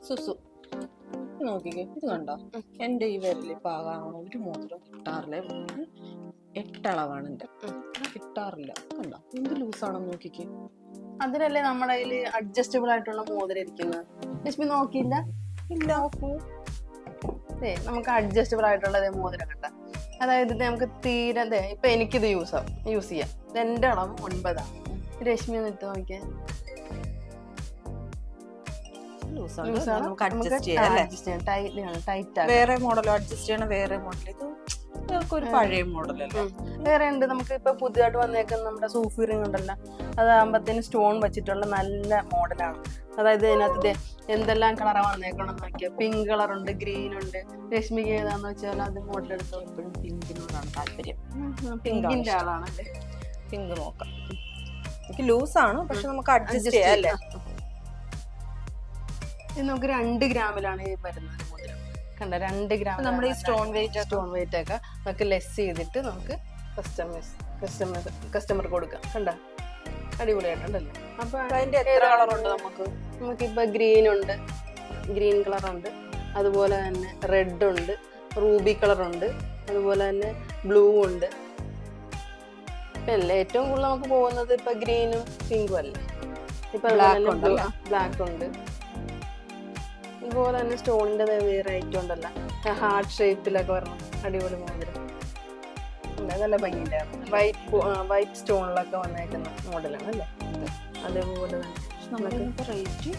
സുസു നോക്കിക്കേ, ഇത് കണ്ടോ? എന്റെ ഈ വിരലിൽ പാകാവണം ഒരു മോതിരം കിട്ടാറില്ല. 8 അളവാണ് എന്റെ, കിട്ടാറില്ല. കണ്ടോ എന്ത് ലൂസാണെന്ന് നോക്കിക്കേ. അതിനല്ലേ നമ്മുടെ കയ്യില് അഡ്ജസ്റ്റബിൾ ആയിട്ടുള്ള മോതിരം ഇരിക്കുന്നത്. ലക്ഷ്മി നോക്കിയില്ല? ഇല്ല. നമുക്ക് അഡ്ജസ്റ്റബിൾ ആയിട്ടുള്ള മോതിരം കണ്ട. അതായത് നമുക്ക് തീരെ ഇപ്പൊ എനിക്കിത് യൂസ് ചെയ്യാം. എന്റെ അളവ് 9 രശ്മി എന്നിട്ട് നോക്കിയേ. വേറെ മോഡലോ അഡ്ജസ്റ്റ് ചെയ്യണം, വേറെ മോഡൽ. ഇത് ഒരു പഴയ മോഡലല്ലേ. വേറെ ഉണ്ട് നമുക്ക് ഇപ്പൊ പുതിയതായിട്ട് വന്നേക്കുന്ന നമ്മുടെ സൂഫി റിംഗ് ഉണ്ടല്ലോ, അതാകുമ്പത്തേന് സ്റ്റോൺ വെച്ചിട്ടുള്ള നല്ല മോഡലാണ്. അതായത് ഇതിനകത്ത് എന്തെല്ലാം കളറാ വന്നേക്കണം നോക്കിയാ. പിങ്ക് കളർ ഉണ്ട്, ഗ്രീൻ ഉണ്ട്. രശ്മിക്ക് ഏതാന്ന് വെച്ചാൽ അത് മോഡൽ എടുത്തോ. എപ്പോഴും പിങ്കിനോടാണ് താല്പര്യം. പിങ്കിന്റെ ആളാണല്ലേ. പിങ്ക് നോക്കാം. എനിക്ക് ലൂസാണ്, പക്ഷെ നമുക്ക് അഡ്ജസ്റ്റ് ചെയ്യാം അല്ലേ. ഇത് നമുക്ക് 2 ഗ്രാമിലാണ് ഈ വരുന്നത് മോതിരം. കണ്ട 2 ഗ്രാം. നമ്മുടെ ഈ സ്റ്റോൺ വെയിറ്റ് ഒക്കെ നമുക്ക് ലെസ് ചെയ്തിട്ട് നമുക്ക് കസ്റ്റമർ കൊടുക്കാം. കണ്ട അടിപൊളിയായിട്ടുണ്ടല്ലേ. അപ്പൊ അതിന്റെ എത്ര കളറുണ്ട്? നമുക്കിപ്പോ ഗ്രീൻ ഉണ്ട്, ഗ്രീൻ കളർ ഉണ്ട്, അതുപോലെ തന്നെ റെഡ് ഉണ്ട്, റൂബി കളർ ഉണ്ട്, അതുപോലെ തന്നെ ബ്ലൂ ഉണ്ട്. അല്ലേ ഏറ്റവും കൂടുതൽ നമുക്ക് പോകുന്നത് ഇപ്പൊ ഗ്രീനും പിങ്കും അല്ലേ. ഇപ്പൊ ബ്ലാക്ക് ഉണ്ട്. ഇതുപോലെ തന്നെ സ്റ്റോണിന്റെ വേറെ ഐറ്റം ഉണ്ടല്ലോ, ഹാർട്ട് ഷേപ്പിലൊക്കെ വരണം. അടിപൊളി മോതിരം നല്ല ഭംഗിയില്ല. വൈറ്റ് സ്റ്റോണിലൊക്കെ വന്നേക്കുന്ന മോഡലാണ് അല്ലേ. അതേപോലെ തന്നെ റേറ്റ്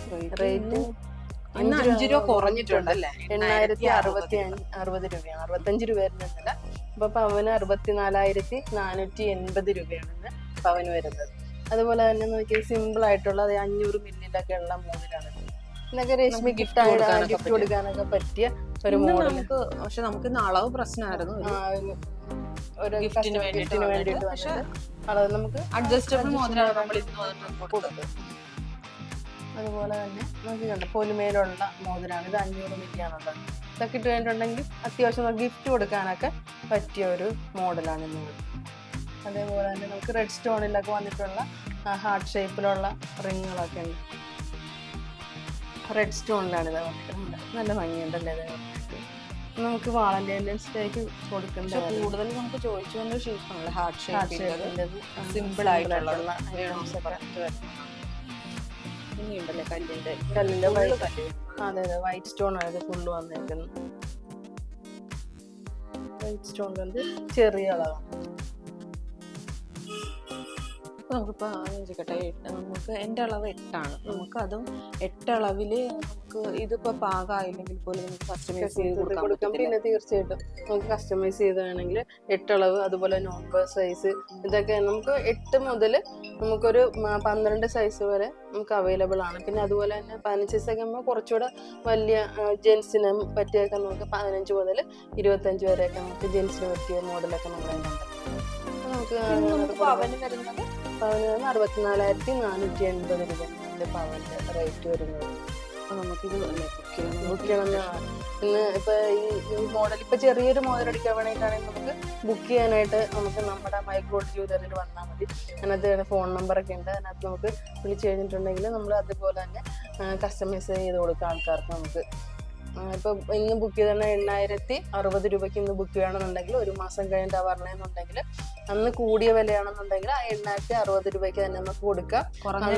5 രൂപ കുറഞ്ഞിട്ടുണ്ടല്ലേ. 8,060 രൂപയാണ്. 65 രൂപ വരുന്നില്ല. ഇപ്പൊ പവന് 64,480 രൂപയാണ് പവന് വരുന്നത്. അതുപോലെ തന്നെ നോക്കി സിമ്പിൾ ആയിട്ടുള്ള 500 മില്ലിലൊക്കെ ഉള്ള മോതിരാണ്. ഇതൊക്കെ രശ്മി ഗിഫ്റ്റ് കൊടുക്കാനൊക്കെ പറ്റിയ ഒരു മോഡൽ. പക്ഷെ നമുക്ക് അളവ് പ്രശ്നമായിരുന്നു. വേണ്ടിട്ട് അളവ് നമുക്ക് അഡ്ജസ്റ്റബിൾ മോഡലാണ് നമ്മൾ കൊടുത്തത്. അതുപോലെ തന്നെ നമുക്ക് കണ്ട പൊലിമയിലുള്ള മോതിരാണ്. ഇത് 500 മില്ലിയാണുള്ളത്. ഇതൊക്കെ ഇട്ട് കഴിഞ്ഞിട്ടുണ്ടെങ്കിൽ അത്യാവശ്യം ഗിഫ്റ്റ് കൊടുക്കാനൊക്കെ പറ്റിയ ഒരു മോഡലാണ് ഇന്നത്. അതേപോലെ തന്നെ നമുക്ക് റെഡ് സ്റ്റോണിലൊക്കെ വന്നിട്ടുള്ള ഹാർട്ട് ഷേപ്പിലുള്ള റിങ്ങുകളൊക്കെ ഉണ്ട്. റെഡ് സ്റ്റോണിലാണ് ഇത് വന്നിട്ടുണ്ട്. നല്ല ഭംഗിയുണ്ടല്ലേ. നമുക്ക് വാളന്റൈൻസിലേക്ക് കൊടുക്കേണ്ട കൂടുതൽ നമുക്ക് ചോദിച്ചു വന്ന ഷേപ്പാണല്ലോ ഹാർട്ട് ഷേപ്പിന്റെ. സിമ്പിൾ ആയിട്ടുള്ള ഇനിയുണ്ടല്ലേ കല്ലിന്റെ അതെ വൈറ്റ് സ്റ്റോൺ ആണ് ഇത് ഫുള്ള് വന്നേക്കുന്നത്. വൈറ്റ് സ്റ്റോൺ കൊണ്ട് ചെറിയ അളവാണ്. നമുക്കിപ്പോ ചോദിക്കട്ടെ, നമുക്ക് എന്റെ അളവ് 8 ആണ്. നമുക്ക് അതും 8 അളവില് നമുക്ക് ഇതിപ്പോ പാകമായില്ലെങ്കിൽ പോലും നമുക്ക് കസ്റ്റമൈസ് ചെയ്ത് കൊടുക്കാം. പിന്നെ തീർച്ചയായിട്ടും നമുക്ക് കസ്റ്റമൈസ് ചെയ്ത് വേണമെങ്കിൽ 8 അളവ്, അതുപോലെ നോർമൽ സൈസ്, ഇതൊക്കെ നമുക്ക് 8 മുതൽ നമുക്കൊരു 12 സൈസ് വരെ നമുക്ക് അവൈലബിൾ ആണ്. പിന്നെ അതുപോലെ തന്നെ 15 സൈസൊക്കെ ആകുമ്പോൾ കുറച്ചുകൂടെ വലിയ ജെൻസിന് പറ്റിയൊക്കെ നമുക്ക് 15 മുതൽ 25 വരെയൊക്കെ നമുക്ക് ജെൻസിന് പറ്റിയ മോഡലൊക്കെ നമ്മുടെ നമുക്ക് പവന് വരുന്നത് 64,480 രൂപ പവന്റെ റേറ്റ് വരുന്നത്. നമുക്കിത് ബുക്ക് ചെയ്യണം. ഇന്ന് ഇപ്പൊ ഈ മോഡൽ ഇപ്പൊ ചെറിയൊരു മോഡൽ അടിക്കാൻ വേണ്ടിയിട്ടാണെങ്കിൽ നമുക്ക് ബുക്ക് ചെയ്യാനായിട്ട് നമുക്ക് നമ്മുടെ മൈഗോൾഡ് ജ്വല്ലറിയിൽ വന്നാൽ മതി. അതിനകത്ത് ഫോൺ നമ്പറൊക്കെ ഉണ്ട്. അതിനകത്ത് നമുക്ക് വിളിച്ചു കഴിഞ്ഞിട്ടുണ്ടെങ്കിൽ നമ്മൾ അതുപോലെ തന്നെ കസ്റ്റമൈസ് ചെയ്ത് കൊടുക്കാം ആൾക്കാർക്ക്. നമുക്ക് ഇപ്പൊ ഇന്ന് ബുക്ക് ചെയ്ത 8,060 രൂപയ്ക്ക് ഇന്ന് ബുക്ക് ചെയ്യണമെന്നുണ്ടെങ്കിൽ 1 മാസം കഴിഞ്ഞിട്ട് പറഞ്ഞെന്നുണ്ടെങ്കിൽ അന്ന് കൂടിയ വിലയാണെന്നുണ്ടെങ്കിൽ ആ 8,060 രൂപയ്ക്ക് തന്നെ നമുക്ക് കൊടുക്കാം. കുറഞ്ഞ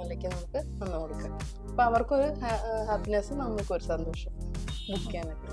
വിലയ്ക്ക് നമുക്ക് അന്ന് കൊടുക്കാം. അപ്പൊ അവർക്കൊരു ഹാപ്പിനെസ്, നമുക്കൊരു സന്തോഷം ബുക്ക് ചെയ്യാനൊക്കെ.